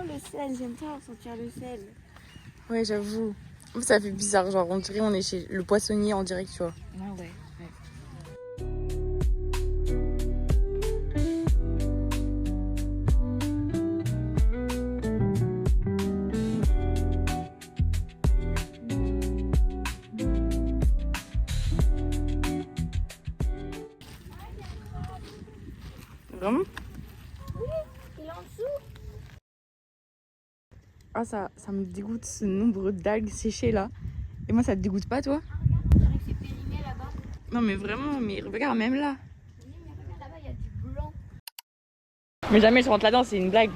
trop le sel, j'aime pas sentir le sel. Ouais, j'avoue. En fait, ça fait bizarre, genre on dirait on est chez le poissonnier en direct, tu vois. Ah ouais. Vraiment? Il est en dessous. Ah, ça me dégoûte ce nombre d'algues séchées là. Et moi, ça te dégoûte pas, toi? Regarde, c'est périmé là-bas. Non, mais vraiment, mais regarde, même là. Oui, mais regarde là-bas, il y a du blanc. Mais jamais je rentre là-dedans, c'est une blague.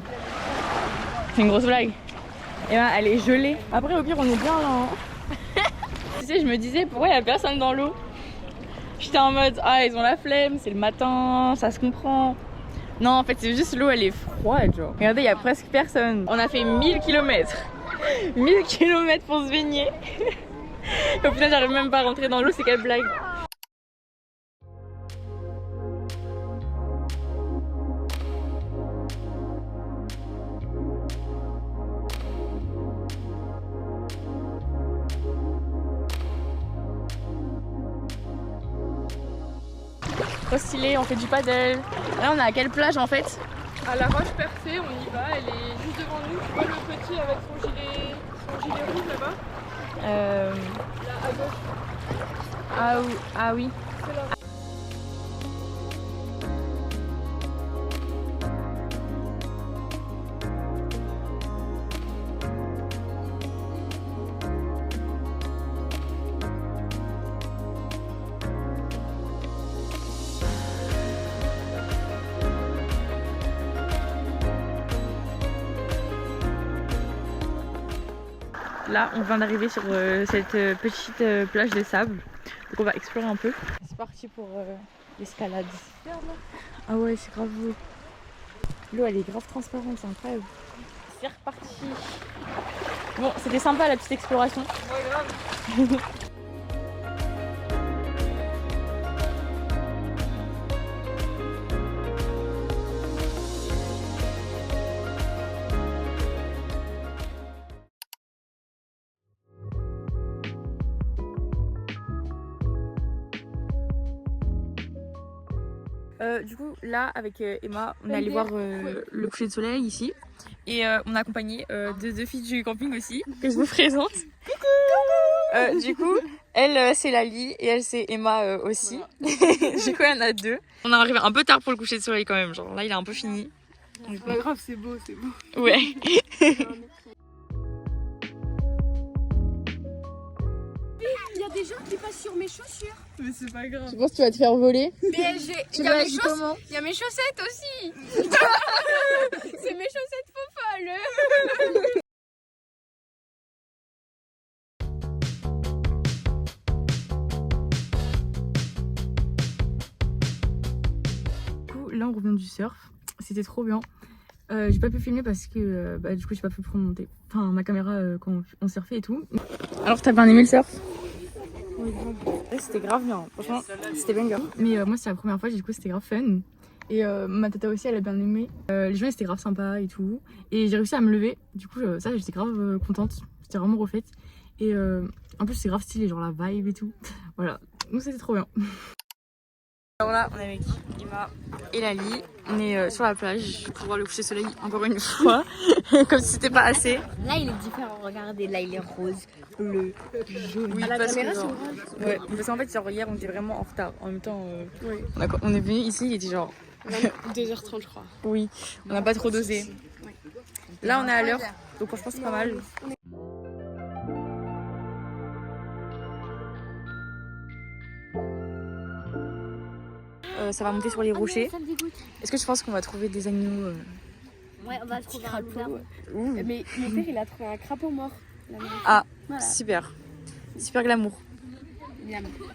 C'est une grosse blague. Et ben, elle est gelée. Après, au pire, on est bien là. Hein. Tu sais, je me disais, pourquoi il y a personne dans l'eau? J'étais en mode, ah, ils ont la flemme, c'est le matin, ça se comprend. Non, en fait, c'est juste l'eau, elle est froide, genre. Regardez, il y a presque personne. On a fait 1000 km. 1000 km pour se baigner. Au final, j'arrive même pas à rentrer dans l'eau, c'est quelle blague? Trop stylé, on fait du paddle. Là, on est à quelle plage en fait? À la Roche Percée, on y va, elle est juste devant nous. Tu vois le petit avec son gilet rouge là-bas? Là, à gauche. Ah oui. C'est là. Là, on vient d'arriver sur cette petite plage de sable. Donc on va explorer un peu. C'est parti pour l'escalade. Ah ouais, c'est grave beau. L'eau, elle est grave transparente, c'est incroyable. C'est reparti. Bon, c'était sympa la petite exploration. Ouais, grave. Du coup, là, avec Emma, on est allé voir le coucher de soleil ici. Et on a accompagné deux filles du camping aussi, que je vous présente. Coucou. Du coup, elle, c'est Lali et elle, c'est Emma aussi. Voilà. Du coup, il y en a deux. On est arrivé un peu tard pour le coucher de soleil quand même. Genre là, il est un peu fini. C'est pas grave, c'est beau, c'est beau. Ouais. Il y a des gens qui passent sur mes chaussures. Mais c'est pas grave. Tu penses que tu vas te faire voler? Mais Tu réagis comment? il y a mes chaussettes aussi. C'est mes chaussettes faux folles. Du coup, là, on revient du surf. C'était trop bien. J'ai pas pu filmer parce que du coup, j'ai pas pu prendre ma caméra quand on surfait et tout. Alors, t'as bien aimé le surf? Oui, grave. Ouais, c'était grave bien, franchement, c'était bien. Mais moi, c'est la première fois, du coup, c'était grave fun. Et ma tata aussi, elle a bien aimé. Les gens, c'était grave sympa et tout. Et j'ai réussi à me lever, du coup, ça, j'étais grave contente. J'étais vraiment refaite. Et en plus, c'est grave stylé, genre la vibe et tout. Voilà, donc c'était trop bien. Alors là, on est avec Emma et Lali. On est sur la plage pour voir le coucher de soleil encore une fois. Comme si c'était pas assez. Là, il est différent. Regardez, là, il est rose, bleu, jaune. Oui, À la parce caméra, que c'est genre- orange. Ouais, parce qu'en fait, genre, hier, on était vraiment en retard. En même temps, Oui. on est venu ici, il était genre. 2h30, je crois. Oui, on n'a pas trop dosé. Là, on est à l'heure, donc franchement, c'est pas mal. Ça va monter sur les rochers. Ça me dégoûte. Est-ce que tu penses qu'on va trouver des animaux Ouais, on va trouver un loup. Ouh. Mais mon père, il a trouvé un crapaud mort. Ah, Voilà. super. Super glamour.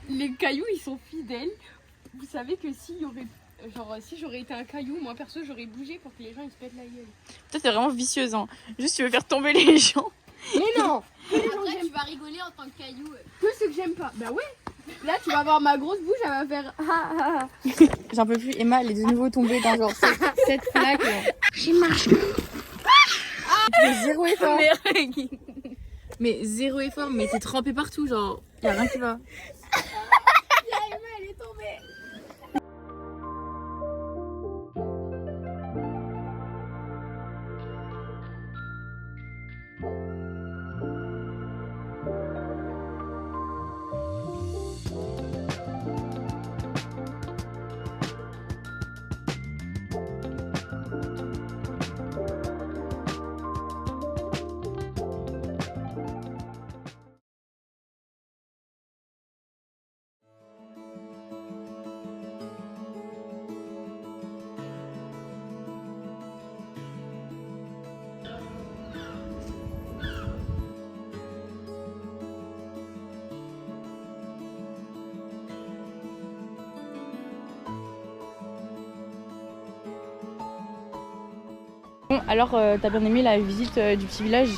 Les cailloux, ils sont fidèles. Vous savez que s'il y aurait... Genre, si j'aurais été un caillou, moi perso, j'aurais bougé pour que les gens ils se pètent la gueule. Toi, t'es vraiment vicieuse, hein. Juste, tu veux faire tomber les gens. Mais non! Après, tu vas rigoler en tant que caillou. Tout ce que j'aime pas. Bah ouais! Là, tu vas voir ma grosse bouche, elle va faire ah ah ah. J'en peux plus. Emma, elle est de nouveau tombée dans genre cette plaque. Là. J'ai marché. Tu fais zéro effort. Mais Mais zéro effort, mais t'es trempé partout, genre, y'a rien qui va. Elle est tombée. Bon, alors t'as bien aimé la visite du petit village?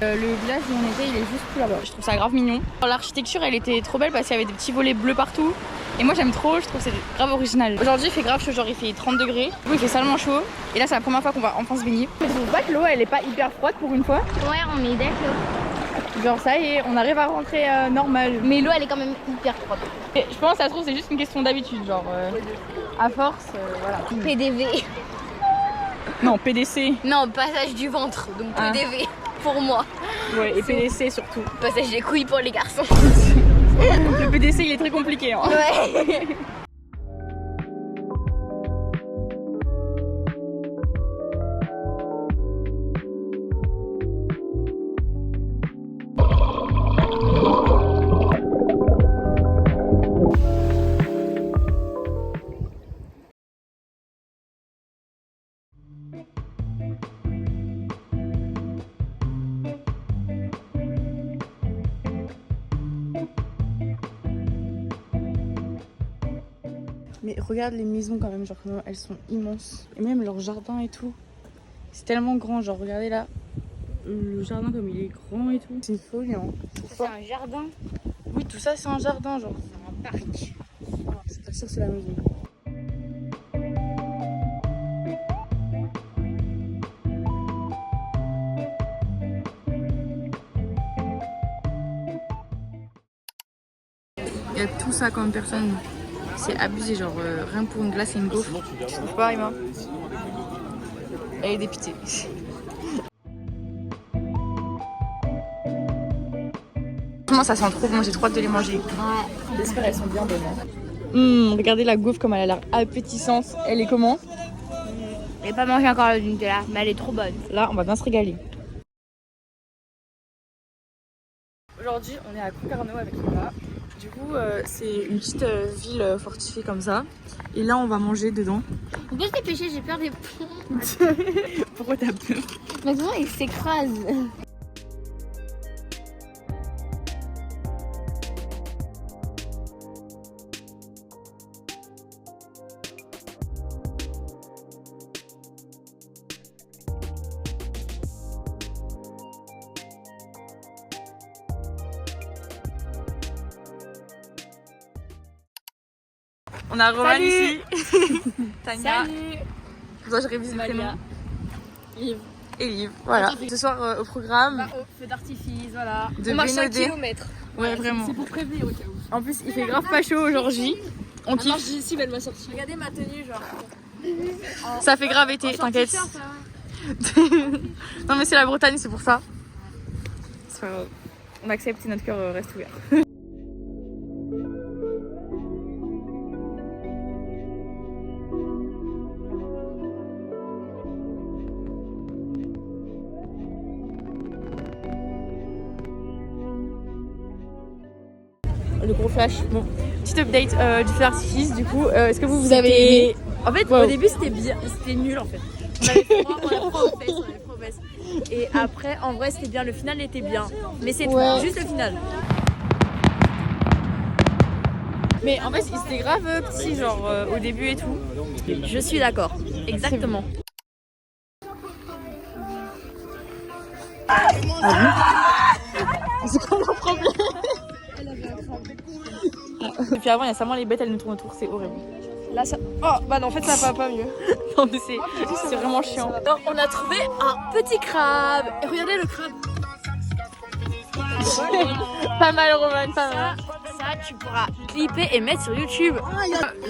Le village où on était, il est juste tout là-bas. Je trouve ça grave mignon. L'architecture, elle était trop belle parce qu'il y avait des petits volets bleus partout. Et moi j'aime trop, je trouve que c'est grave original. Aujourd'hui il fait grave chaud, genre il fait 30 degrés. Du coup il fait salement chaud. Et là c'est la première fois qu'on va enfin se baigner. Mais je trouve pas que l'eau elle est pas hyper froide pour une fois. Ouais, on est d'accord. Genre ça y est, on arrive à rentrer normal. Mais l'eau, elle est quand même hyper froide. Et je pense que ça se trouve c'est juste une question d'habitude. Genre à force, voilà. PDV. Non, PDC. Non, passage du ventre, donc Ah. PDV pour moi. Ouais, et PDC surtout. Passage des couilles pour les garçons. Le PDC il est très compliqué. Hein. Ouais. Mais regarde les maisons quand même, genre elles sont immenses. Et même leur jardin et tout. C'est tellement grand, genre regardez là. Le jardin comme il est grand et tout. C'est une folie hein. C'est un jardin. Oui, tout ça c'est un jardin genre. C'est un parc. Ah, c'est pas sûr que c'est la maison. Il y a tout ça comme personne. C'est abusé, genre rien pour une glace et une gaufre. Tu trouves pas, Emma? Elle est dépitée. Franchement, ça sent trop bon, j'ai trop hâte de les manger. Ouais. J'espère qu'elles sont bien bonnes. Regardez la gaufre comme elle a l'air appétissante. Elle est comment? J'ai pas mangé encore la Nutella, mais elle est trop bonne. Là, on va bien se régaler. Aujourd'hui, on est à Concarneau avec Emma. Du coup, c'est une petite ville fortifiée comme ça. Et là, on va manger dedans. Pourquoi je t'ai pêché? J'ai peur des ponts. Pourquoi t'as peur? Maintenant, il s'écrase. On a Roman ici. Tania. Salut. Toi, je révise les Malia. prénoms. Liv. Et Liv. Voilà. Ce soir, au programme. Bah, feu d'artifice, voilà. De On marche 5 Bénodet. km. Ouais, vraiment. C'est pour prévenir au cas où. En plus, il fait grave pas chaud aujourd'hui. On On kiffe. marche d'ici, mais elle m'a sorti. Regardez ma tenue, genre. Ça fait grave été, t'inquiète. Non, mais c'est la Bretagne, c'est pour ça. C'est pas grave. On accepte et notre cœur reste ouvert. Le gros flash. Bon, petite update du feu d'artifice. Du coup, est-ce que vous avez aimé? En fait, Wow. au début, c'était bien, c'était nul en fait. On avait fait moi, on a progressé, on avait progressé. Et après, en vrai, c'était bien. Le final était bien, mais c'est Ouais. tout, juste le final. Mais en fait, c'était grave petit, genre au début et tout. Je suis d'accord, exactement. C'est quoi mon problème? Et puis avant, il y a seulement les bêtes, elles nous tournent autour, c'est horrible. Là ça. Oh bah non en fait ça va pas mieux. Non mais c'est vraiment chiant. Alors, on a trouvé un petit crabe. Et regardez le crabe. Pas mal Roman, pas mal. Ça tu pourras clipper et mettre sur YouTube.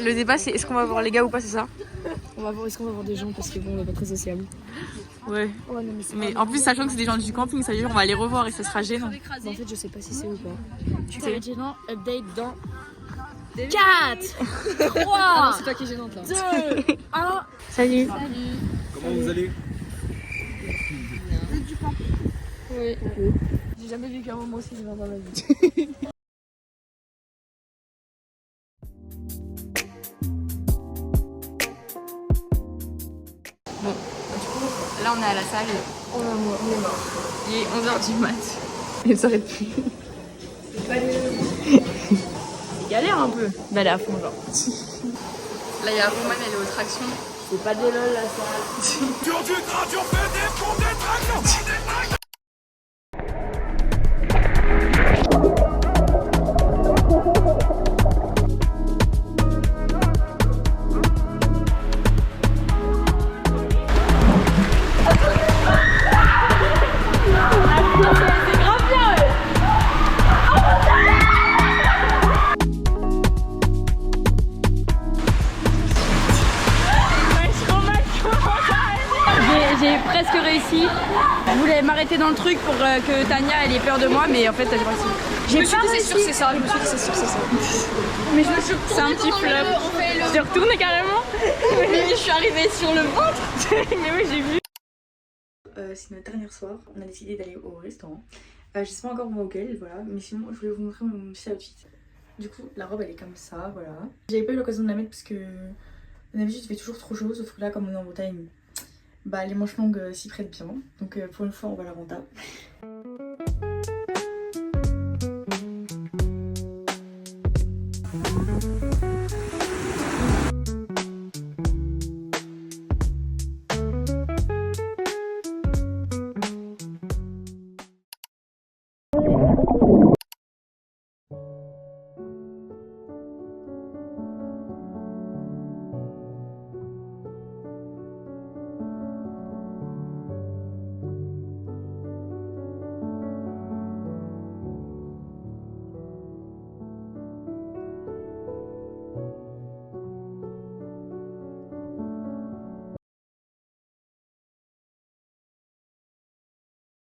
Le débat c'est est-ce qu'on va voir les gars ou pas, c'est ça? On va voir, est-ce qu'on va voir des gens parce que bon on est pas très sociable. Ouais. Ouais non mais c'est Mais en plus sachant que c'est des gens du camping, ça veut dire on va les revoir et ça sera gênant. en fait je sais pas si c'est ou pas. Tu fais gênant, update dans 4 3 Ah non, c'est toi qui es gênante là. 2 1. Salut. Comment vous allez? Oui. J'ai jamais vécu un moment aussi vivant dans ma vie. Là on est à la salle, On est mort. il est 11h du mat. Et ça s'arrête plus. C'est galère un peu. Bah elle est à fond genre. Là il y a Roman, elle est aux tractions. C'est pas des lol la salle. Sur du train, tu fais des ponts, des tractions. J'ai presque réussi. Je voulais m'arrêter dans le truc pour que Tania elle ait peur de moi, mais en fait j'ai réussi. J'ai pas réussi. C'est sûr, c'est ça. Je me suis dit, c'est sûr, c'est ça. Mais je me suis C'est un petit flop. J'ai retourné carrément. Mais je suis arrivée sur le ventre. Mais oui j'ai vu. C'est notre dernier soir. On a décidé d'aller au restaurant. Je sais pas encore auquel, voilà. Mais sinon je voulais vous montrer mon petit outfit. Du coup la robe elle est comme ça, voilà. J'avais pas eu l'occasion de la mettre parce que d'habitude il fait toujours trop chaud, sauf que là comme on est en Bretagne, bah les manches longues s'y prêtent bien. Donc pour une fois on va la rentable.